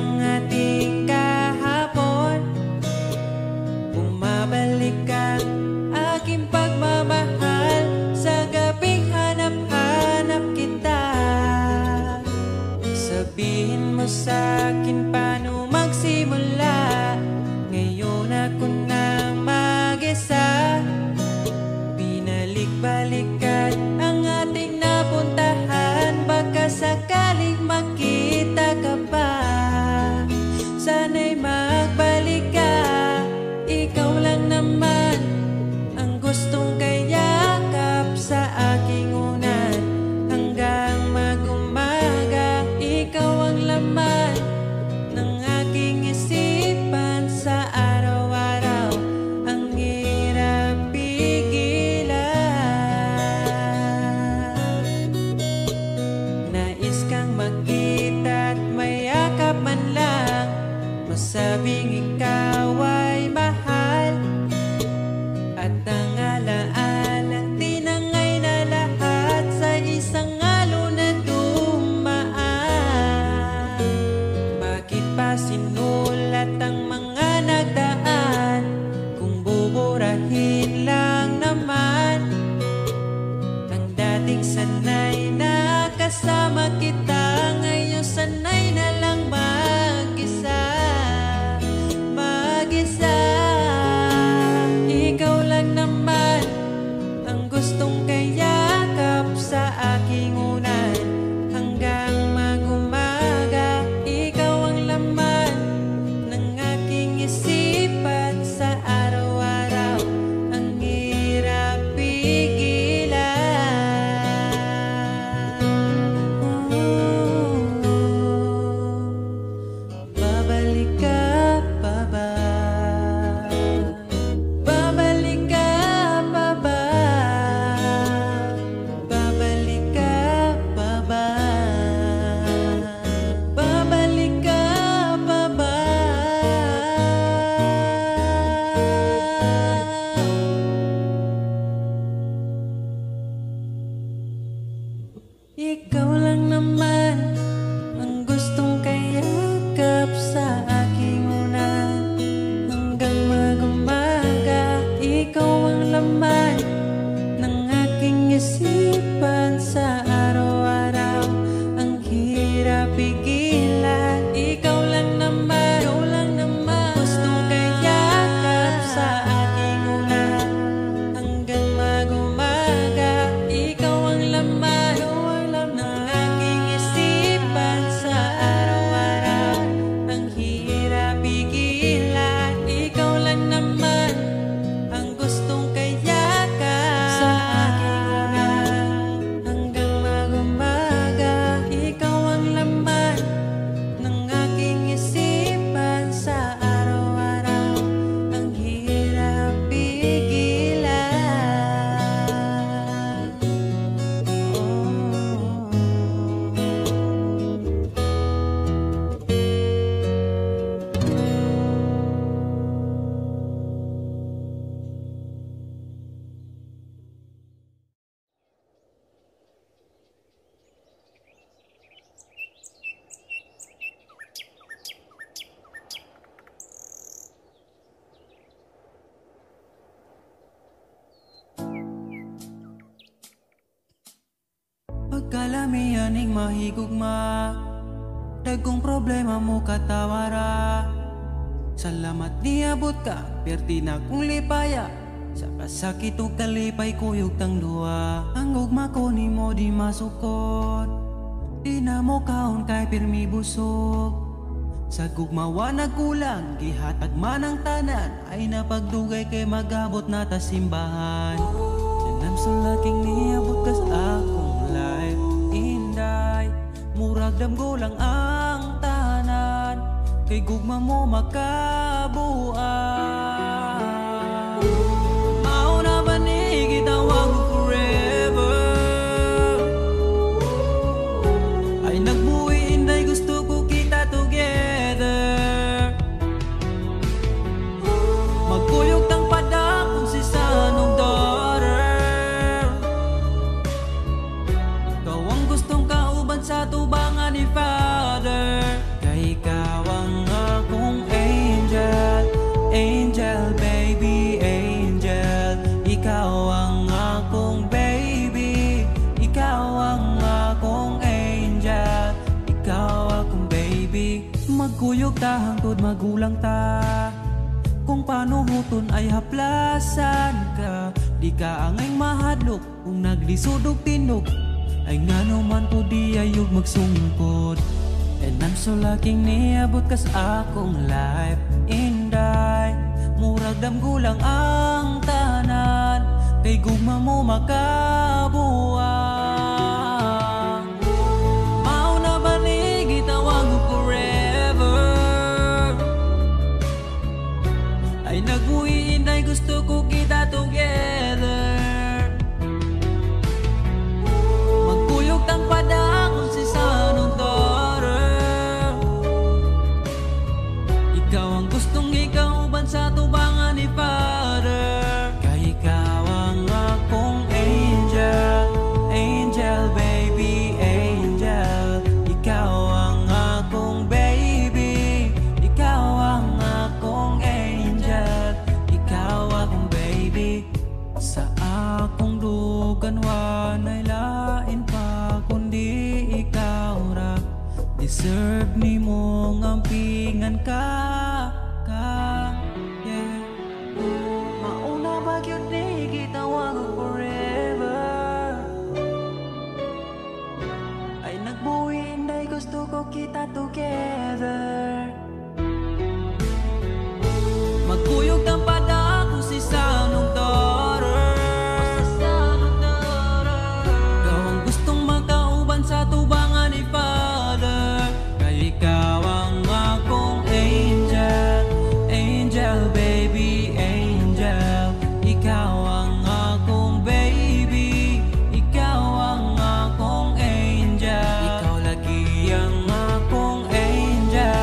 ng ating kahapon. Bumabalik ka, aking pagmamahal, sa gabing hanap-hanap kita. Sabihin mo sa'kin paano magsimula. Ngayon ako na mag-isa. Binalik-balikan ang ating napuntahan. Baka sakaling makita ka pa. Sana'y magbalik ka. Ikaw lang naman ang gustong kayakap sa aking unan. Hanggang mag-umaga, ikaw ang laman ng aking isipan sa araw-araw. Ang hirap pigilan. Nais kang makita at mayakap man lang. Masabing ikaw ay mahal. At ang alaalang tinangay na lahat sa isang alon na dumaan. Bakit pa sinulat ang mga nagdaan kung buburahin lang naman? Ang dating sanay na kasama kita, ngayon sanay na lang mag-isa. Mag-isa. Ikaw lang naman ang gustong kayakap sa aking unan. Hanggang mag-umaga, ikaw ang laman ng aking isipan sa araw-araw. Ang hirap pigilan. Babalik ka pa ba? Babalik ka pa ba? Babalik ka pa ba? Babalik ka pa ba? Ikaw lang naman ang gustong kayakap sa aking unan. Hanggang mag-umaga, ikaw ang laman ng aking isipan sa araw-araw. Ang hirap pigilan. Ikaw lang naman gustong kayakap sa aking unan. Hanggang mag-umaga, ikaw ang laman ng aking isipan sa araw-araw. Ang hirap pigilan. Ikaw lang naman ang gustong kayakap sa aking unan. Hanggang mag-umaga, ikaw ang laman ng aking isipan sa araw-araw. Ang hirap pigilan. Pagkalamianing mahigugma, dagkong problema mo katawara. Salamat niabot ka, perti na kong lipaya. Sa kasakit o kalipay kuyog tang duwa. Ang ugma ko ni mo di masukot. Di na mo kaon kay pirmi busog. Sa gugmawa nagkulang, gihatag man ang tanan. Ay napagdugay kay magabot na ta simbahan. Nanam sa laking niabot kas akong life. Inday, murag damgo lang ang tanan. Kay gugma mo makabuan. Mauna ba ni gitawag mo forever? Ay nagbuwi inday, gusto ko kita together. Magkuyog tang padakong si sanong daughter. Ikaw ang gustong kauban sa tubangan ni Father. Kay ikaw ang Magkuyog ta hangtod magulang ta, kung paano huton ay haplasan ka. Di ka angay mahadlok kung naglisod og tinog, ay ngano man po di ayog magsungkod. And I'm so lucky niabot ka sa akong life, inday. Murag damgulang ang tanan, kay gugma mo makabuang. Mauna ba ni gitawag mo forever, ay nagbuhi inday gusto ko kita together. Magkuyog tang pada kung si sanong daughter, ikaw ang gustong ikauban sa tubangan ni Father. Kay ikaw ang akong angel, angel baby, angel. Ikaw ang akong baby, ikaw ang akong angel, ikaw akong baby. Sa akong dugan wanay lain pa kundi ikaw ra. Deserve ni mong ampingan ka, yeah. Mauna ba yun ni gitawag ko forever, ay nagbuhi inday gusto ko kita together. Magkuyog kang pada kung si sanong daughter, ikaw ang gustong makauban sa tubangan ni Father. Kay ikaw ang akong angel, angel baby, angel. Ikaw ang akong baby, ikaw ang akong angel. Ikaw lagi ang akong angel.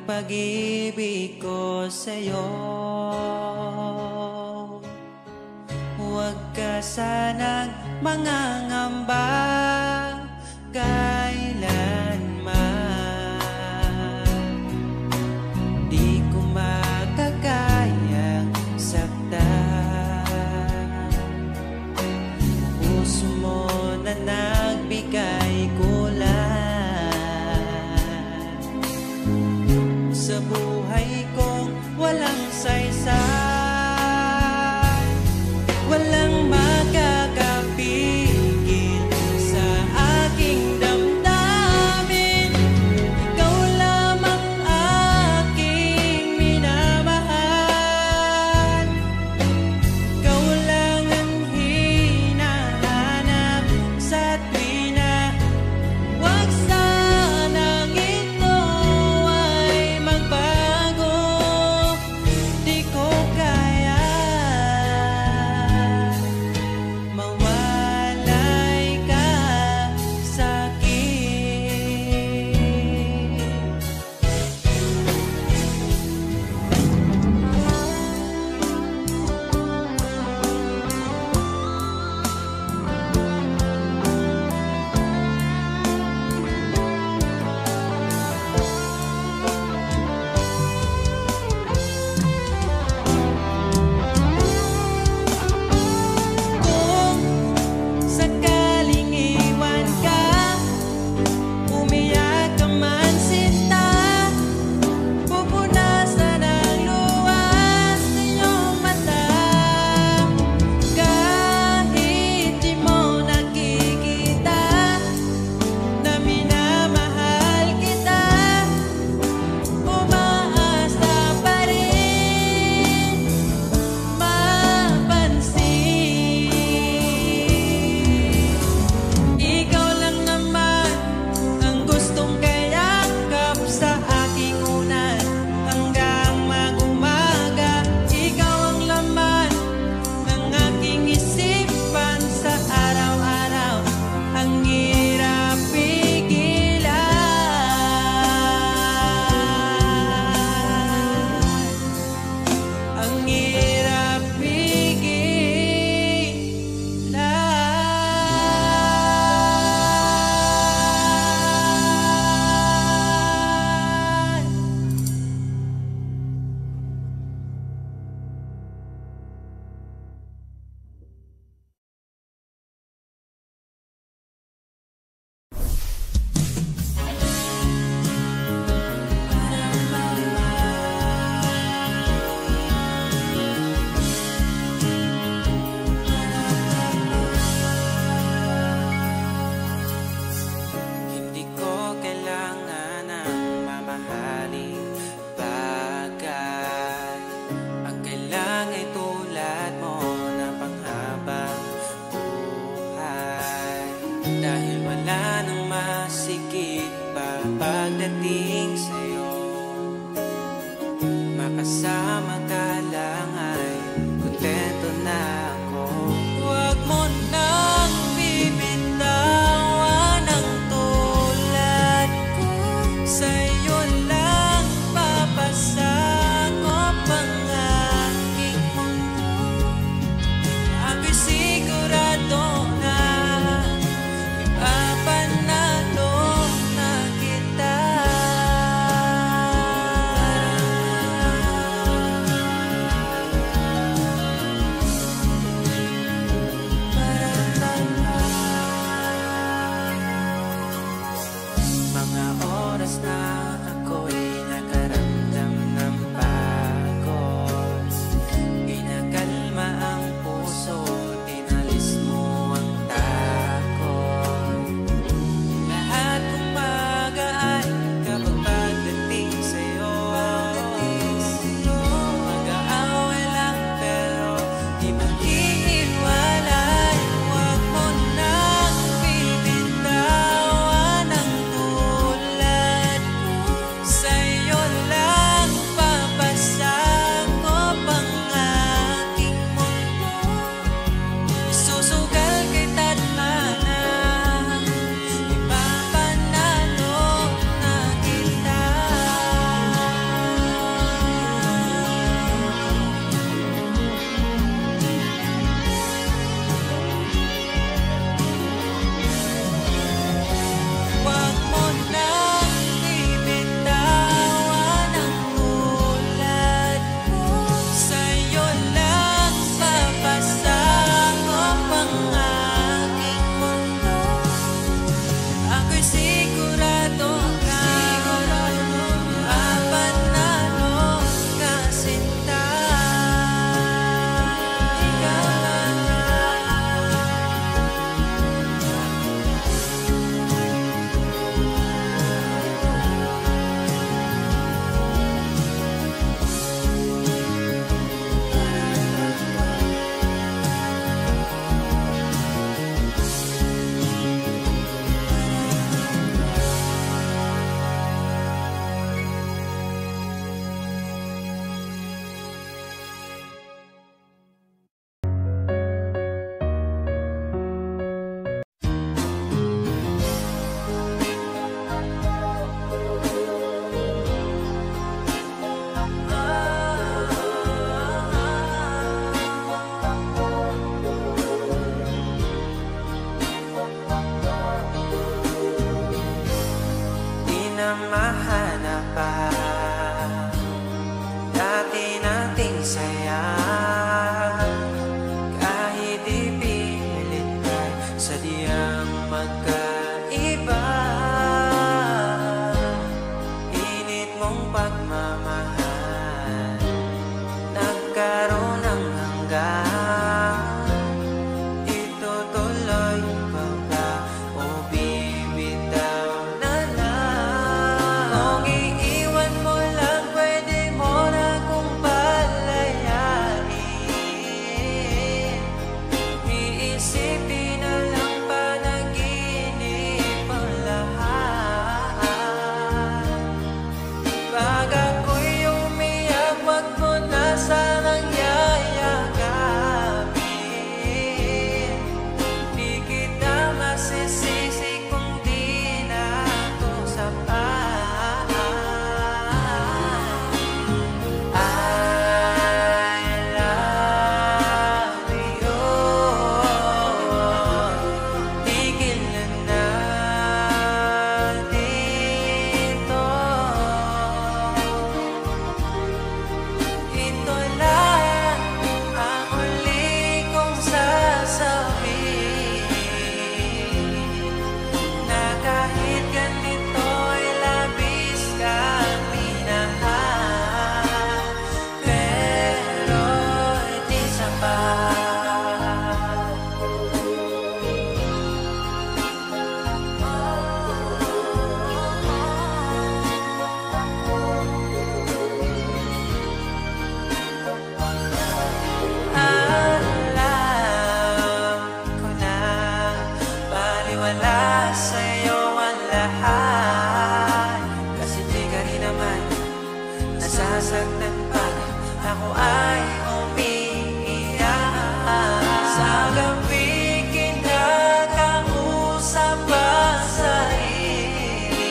pag-ibig ko sa'yo. Huwag ka sanang mangangamba kailanman. Di ko makakayang saktan. Puso mo na nagbigay kulang sa buhay kong walang saysay. Walang makakapigil sa aking damdamin. Ikaw lamang aking minamahal. Ikaw lang ang hinahanap sa tuwina. Huwag sanang ito ay magbago. mong pagmamahal nagkaroon ng hanggan. Itutuloy pa ba o bibitaw na lang? Kung iiwan mo lang, pwede mo na kong palayain. Iisipin na lang panaginip ang lahat. Pag ako'y umiyak, wag mo na sanang yayakapin. Di kita masisisi kung di na ako sapat. I love you. Tigil na natin to. Ito lang ang huli kong sasabihin, na kahit ganito'y labis kang minahal, pero di sapat. Alam ko na baliwala sa'yo ang lahat, kasi di ka rin naman nasasaktan pag ako ay umiiyak. Sa gabi kinakausap ang sarili,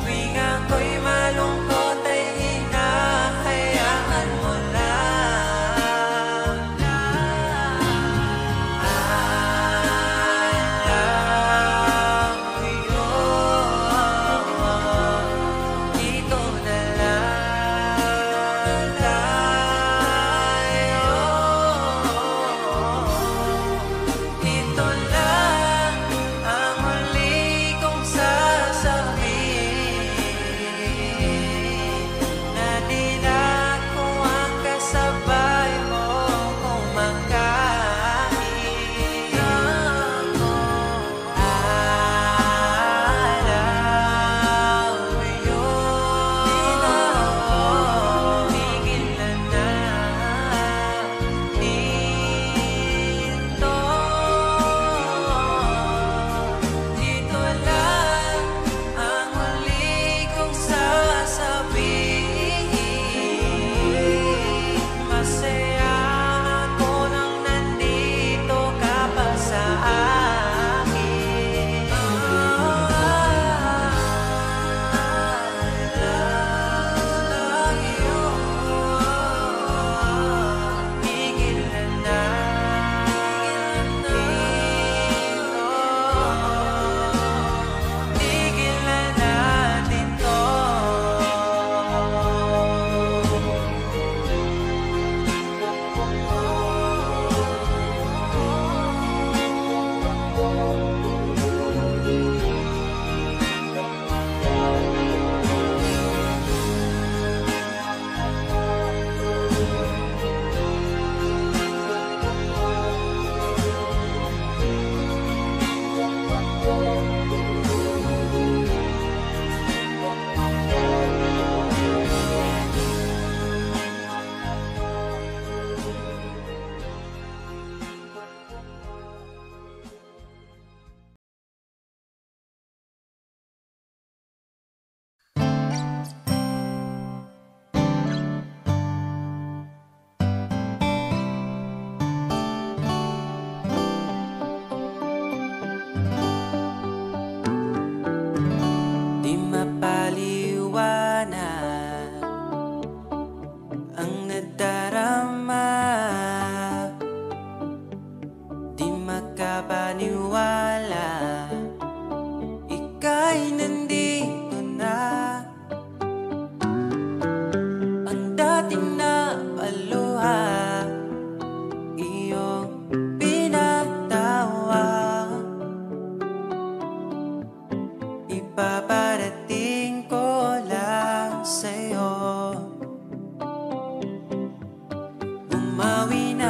tuwing ako'y malungkot ay hinahayaan mo lang. I love you. Dito na lang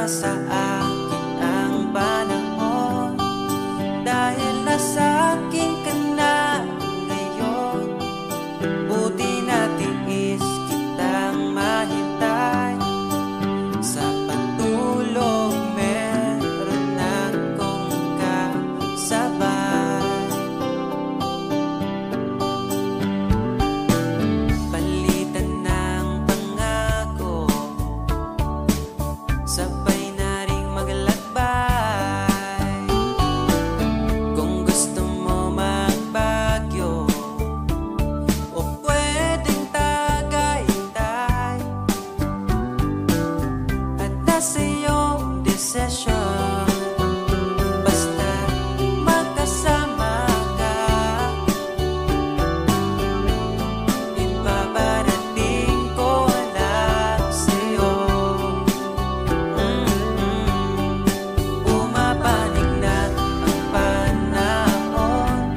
nasa akin ang panahon, dahil nasa akin ka na ngayon. Buti natiis kitang mahintay, sa pagtulog meron akong kasabay. Palitan ng pangako, sabay na ring maglakbay. Kung gusto mo magbagyo o pwedeng tagaytay, at nasa iyong desisyon, basta magkasama ka. Ipaparating ko lang sa'yo. Pumapanig na ang panahon,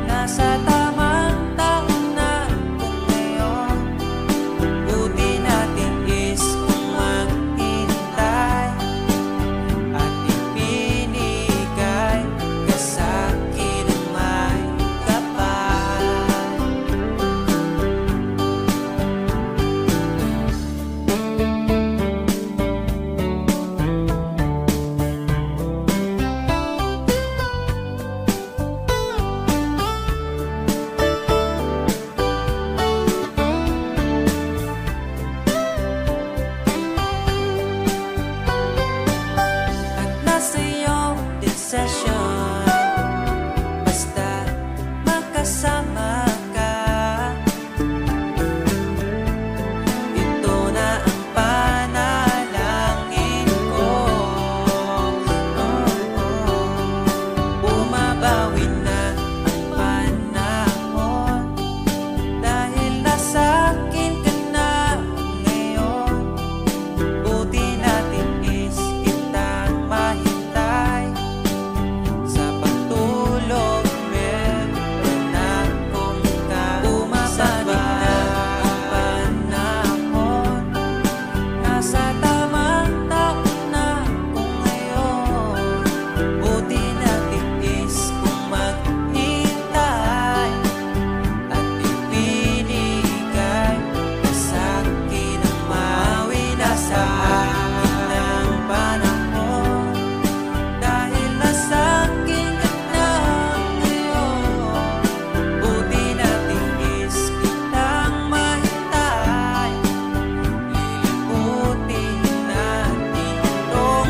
nasa tamang taon na ako ngayon. Buti natiis kung maghintay, at ipinigay ka sa'kin ng may kapal. At nasa iyong desisyon, basta magkasama ka. Ito na ang panalangin ko. Bumabawi na ang panahon, dahil nasa akin ka na ngayon. Buti natiis kitang mahintay, sa pagtulog meron akong kasabay. Bumabawi na ang panahon, nasa tamang taon na ako ngayon. Buti natiis kung maghintay, at ipinigay ka sa'kin ang mawi. Nasa akin ang panahon, dahil nasa akin ka na ngayon. Buti natiis kitang mahintay, liliputin natin itong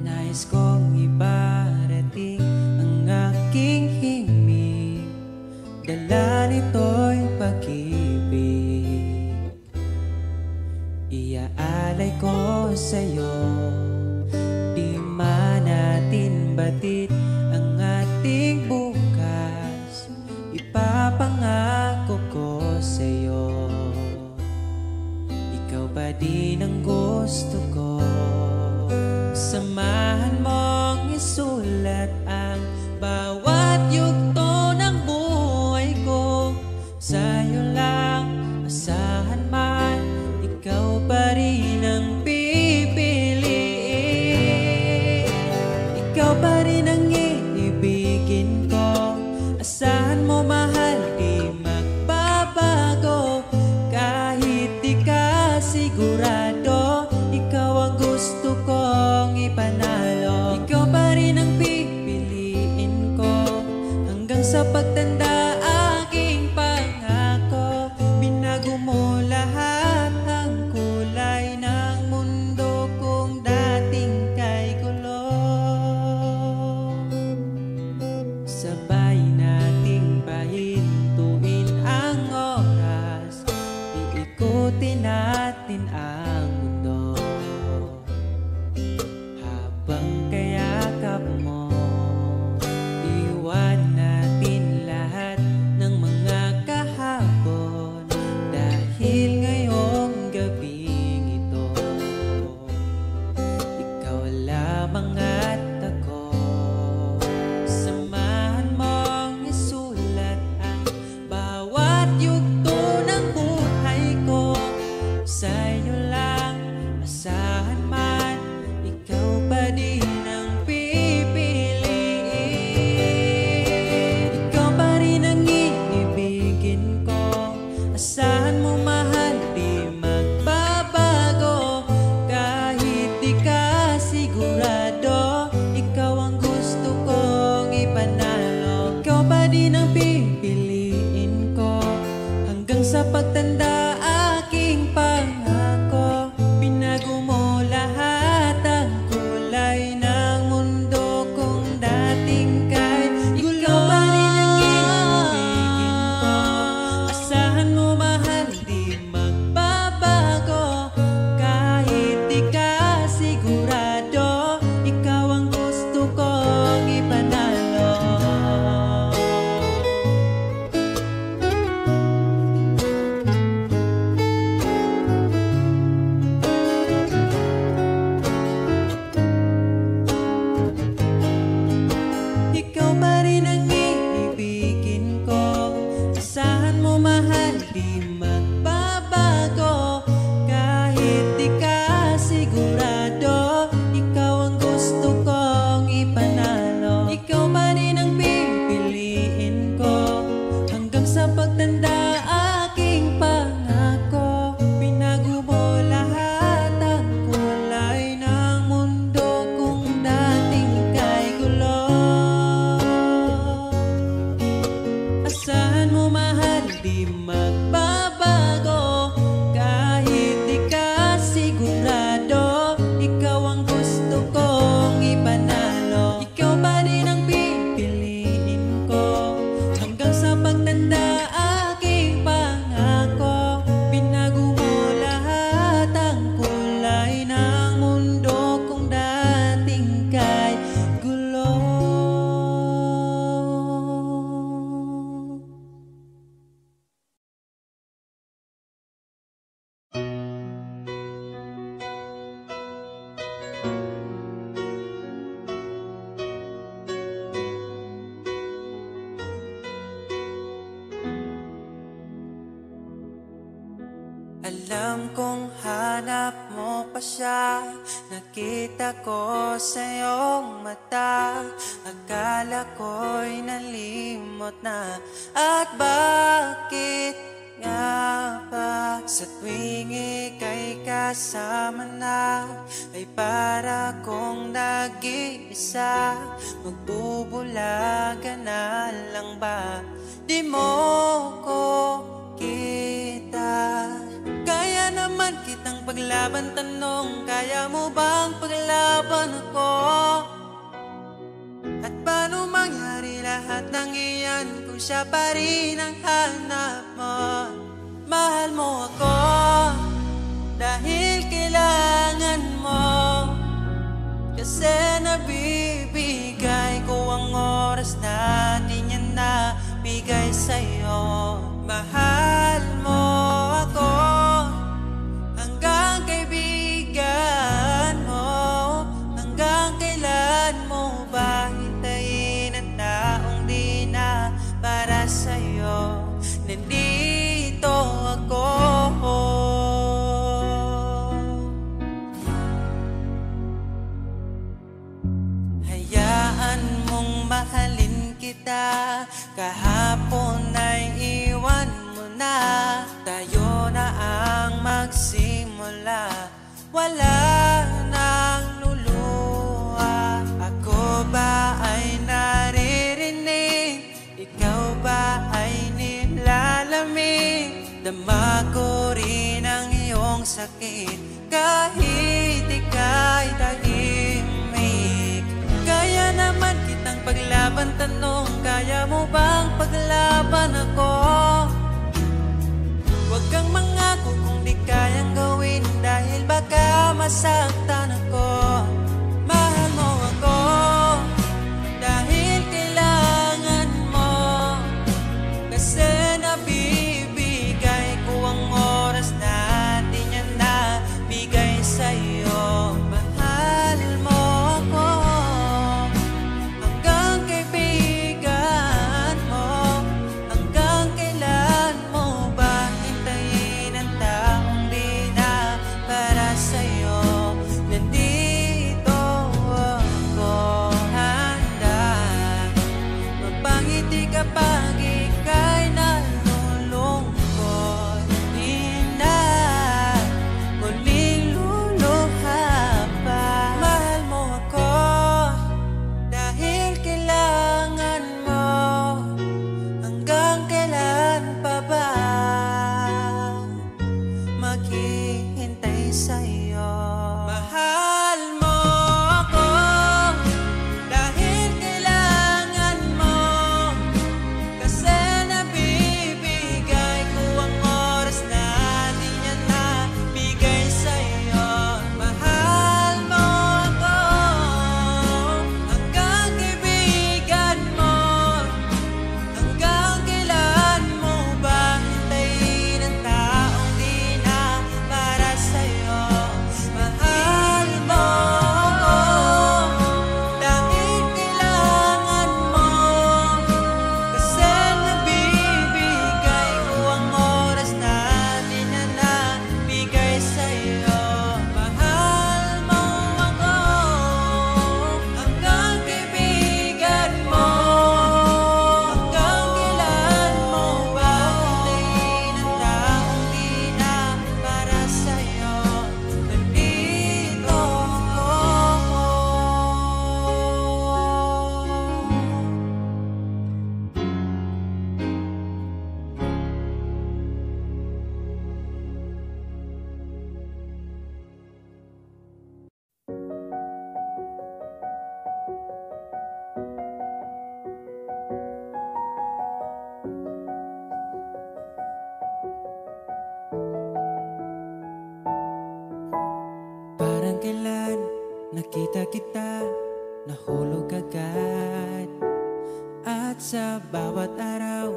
nais kong iparating ang aking himig, dala nito'y pag-ibig. Iaalay ko sa'yo, di man natin batid ang ating bukas. Ipapangako ko sa'yo, ikaw pa din ang gusto ko. Samahan mong isulat ang bawat yugto ng buhay ko. Sa'yo lang asahan man, ikaw pa rin ang pipiliin. Alam kong hanap mo pa siya, nakita ko sa iyong mata. Akala ko'y nalimot na, at bakit nga ba sa tuwing ika'y kasama na, ay para kong nag-iisa. Magbubulaga na lang ba, di mo ko kita? Kaya naman kitang paglaban, tanong, kaya mo bang paglaban ako? At paano mangyari lahat ng iyan kung siya pa rin ang hanap mo? Mahal mo ako dahil kailangan mo, kasi nabibigay ko ang oras na di niya nabigay sa'yo. Mahal mo ako hanggang kaibigan mo. Hanggang kailan mo ba hintayin ang taong di na para sa'yo? Nandito ako. Hayaan mong mahalin kita, kahapon ay iwan mo na. Tayo na ang magsimula, wala nang luluha. Ako ba ay naririnig, ikaw ba ay nilalamig? Dama ko rin ang iyong sakit kahit ika'y tahimik. Kaya naman kitang paglaban, tanong, kaya mo bang paglaban ako? Huwag kang mangako kung di kayang gawin, dahil baka masaktan ako. Mahal mo ako dahil kailangan mo, kasi nabibigay ko ang oras na di niya nabigay sa'yo. Mahal mo ako hanggang kaibigan mo. Hanggang kailan mo ba hintayin ang taong di na para sa'yo? Nandito ako handa magpangiti kapag ika'y nalulungkot. Di na muling luluha pa. Mahal mo ako dahil kailangan mo. Hanggang kailan pa ba maghihintay sa'yo? Mahal mo ako dahil kailangan mo, kasi nabibigay ko ang oras na di niya nabigay sa'yo. Mahal mo ako hanggang kaibigan mo. Hanggang kailan mo ba hintayin ang taong di na para sa'yo? Mahal mo ako dahil kailangan mo, kasi nabibigay ko ang oras na di na nabigay sa'yo. Mahal mo ako hanggang kaibigan mo. Hanggang kailan mo ba hintayin ang taong di na para sa'yo? Nandito ako. Parang kailan nakita kita, nahulog agad. At sa bawat araw,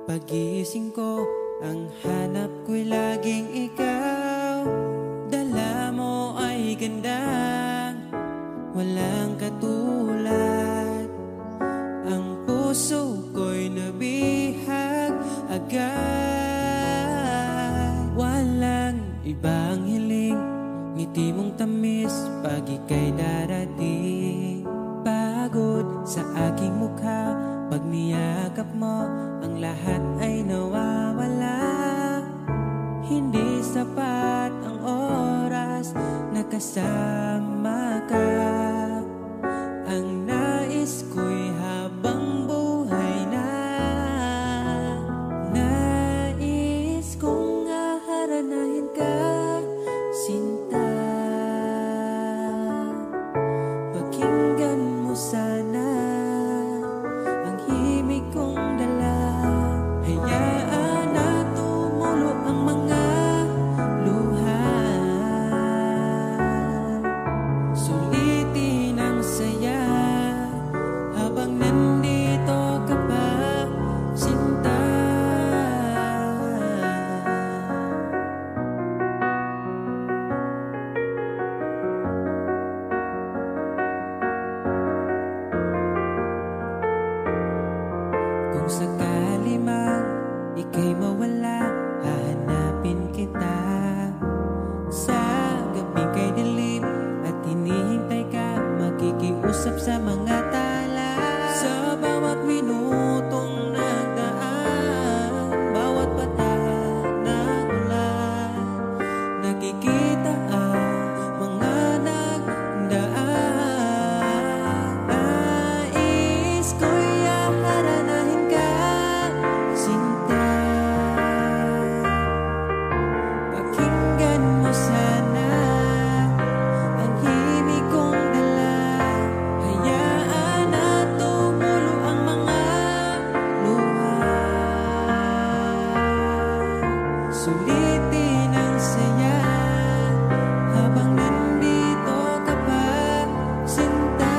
pag-iising ko, ang hanap ko'y laging ikaw. Dala mo ay gandang walang katulad. Ang puso ko'y nabihag agad. Walang ibang hiling, ngiti mong tamis pag ika'y darating. Pagod sa aking mukha, pag niyakap mo, ang lahat ay nawawala. Hindi sapat ang oras na kasama ka. Ang nais ko'y habang buhay na. Nais kong aharanahin ka, sinta. Pakinggan mo sana ang himig kong dala. Hayaan na tumulo ang mga luha. Sulitin ang saya habang nandito ka pa, sinta. Kung sakali man ika'y mawala, hahanapin kita. Sa gabing kay dilim at hinihintay ka, makikiusap sa mga tala. Sa bawat minutong nagdaan, bawat patak ng ulan, nakikita ang mga nagdaan. Nais ko'y aharanahin ka, sinta. Pakinggan mo sana ang himig kong dala. Hayaan na tumulo ang mga luha. Sulitin ang saya habang nandito ka pa, sinta.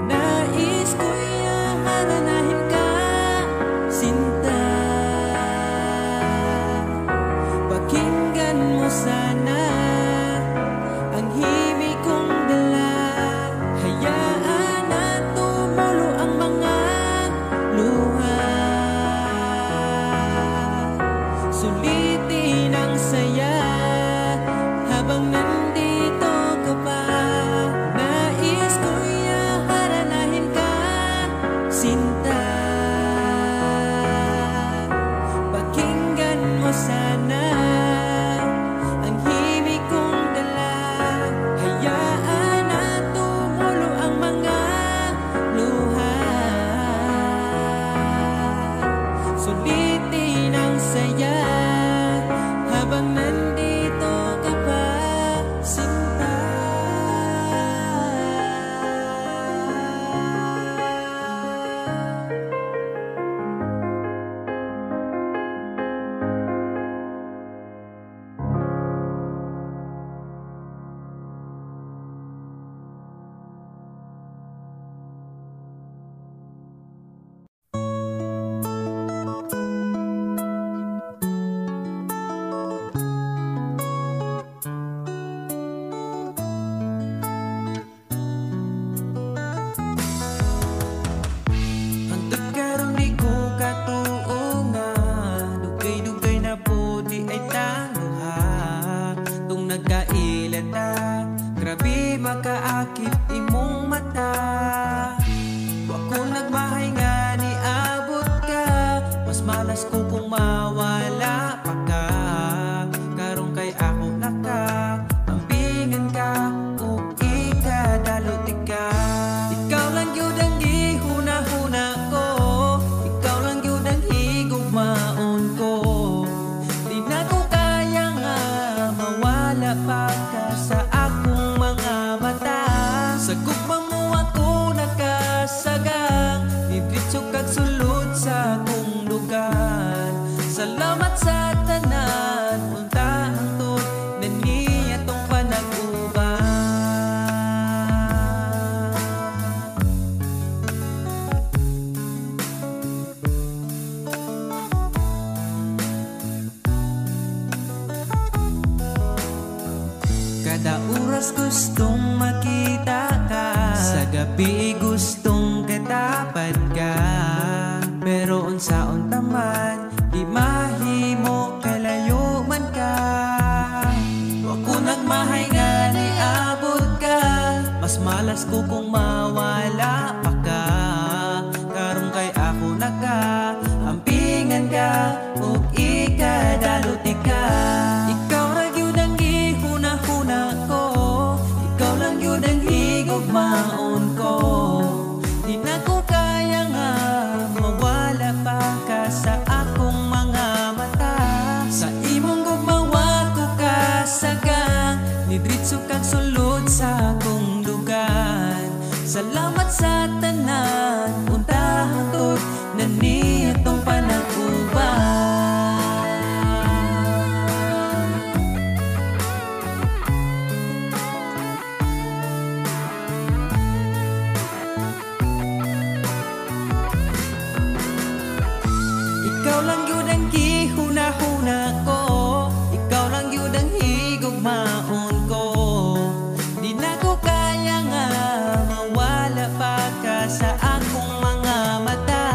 Nais ko'y aharanahin ka, sinta. Pakinggan mo sana ang himig kong dala. Hayaan na tumulo ang mga luha. Sulitin ang saya habang nandito ka pa. Nais ko'y aharanahin ka, sinta. Pakinggan mo sana ang himig kong dala. Hayaan na tumulo ang mga luha. Sulitin ang saya habang nandito ka pa, sinta. Hangtod karong di ko katuo nga, dugay-dugay na puti ay tanuha. Tung nagkailata, grabe makaakit imong mata. Wa ko nagmahay nga ni abot ka, mas malas ko kung mawala pa ka. Karong kay ako naka, ambingan ka, ug ikadalot ka. Ikaw lang yun ang gihuna-huna ko, ikaw lang yun ang higugmaon ko. Di na ko kaya nga mawala pa ka sa akong mga mata. Sa gugmang mo ako nakasagang, diretso kag sulod sa akong lugar. Salamat sa tanan, unta hangtod na niya tong panag-uban. Kada oras gustong makita ka, sa gabi gustong katapad ka. Pero unsaon taman, di mahimo kalayo man ka. Wako nagmahay nga niabot ka, mas malas ko kung mawala pa ka. Karon kay ako nagka-ampingan ka, ug ikadaluti ka. Ikaw ra gyud ang gihuna-huna ko, ikaw lang gyud ang higugmaon ko. Di na ko kaya nga mawala pa ka sa akong mga mata. Sa imong gugmawa ko kasagang, nidritso kag sulod sa akong dugan. Salamat sa tanan, untahang tod na nitong panag-uban. Ikaw lang yun ang gihuna-huna ko, ikaw lang yun ang higugmaon ko. Di na ko kaya nga mawala pa ka sa akong mga mata.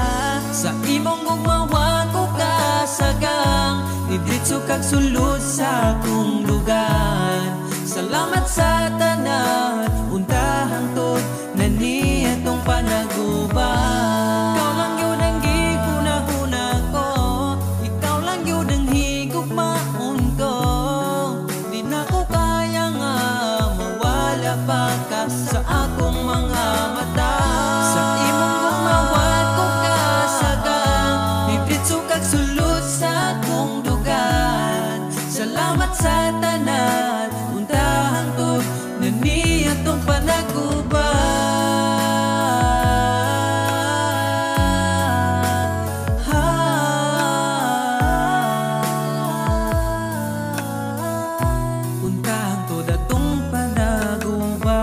Sa imong gugmawa ko kasagang, nidritso kag sulod sa akong lugar. Salamat sa tanan, untahang tod na nitong panag-uban. Ikaw lang yun ang gihuna-huna ko, ikaw lang yun ang higugmaon ko. Di na ko kaya nga mawala pa ka sa akong mga mata. Sa imong gumawa ko kasagang, nidritso kag sulod sa akong dugan. Salamat sa tanan, untahang tod na nitong panag-uban. Untahang tod atong panag-uban.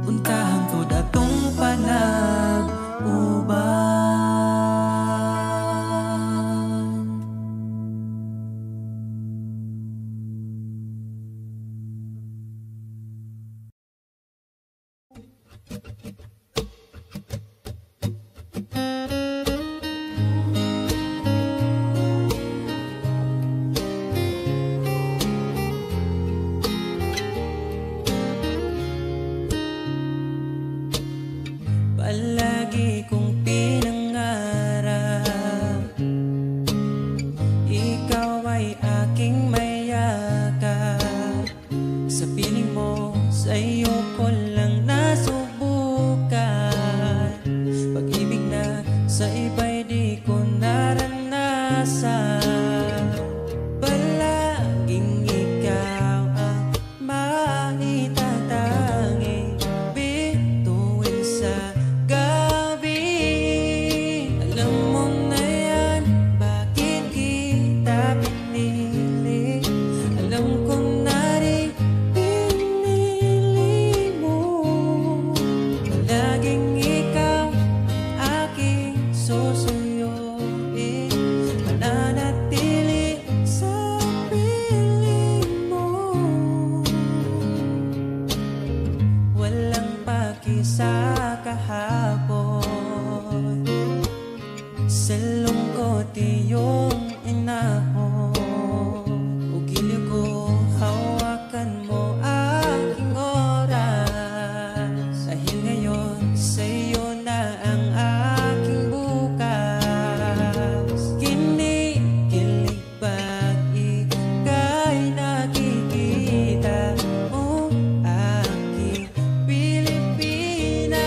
Untahang tod atong panag-uban. Palagi kong pinangarap, ikaw ay aking mayakap. Sa piling mo, sa iyo ko lang nasubukan. Pag-ibig na sa iba'y di ko naranasan. Palaging ikaw ang maitatanging bituin sa gabi. Alam mo na yan, bakit kita pinili. Alam ko na rin pinili mo. Palaging ikaw aking susuyuin, mananatili sa piling mo. Walang paki sa kahapon, sa lungkot iyong inahon. Ugiliw ko, hawakan mo aking oras. Dahil ngayon sa iyo na ang aking bukas. Kinikilig pag ika'y nakikita mo, aking Pilipinas.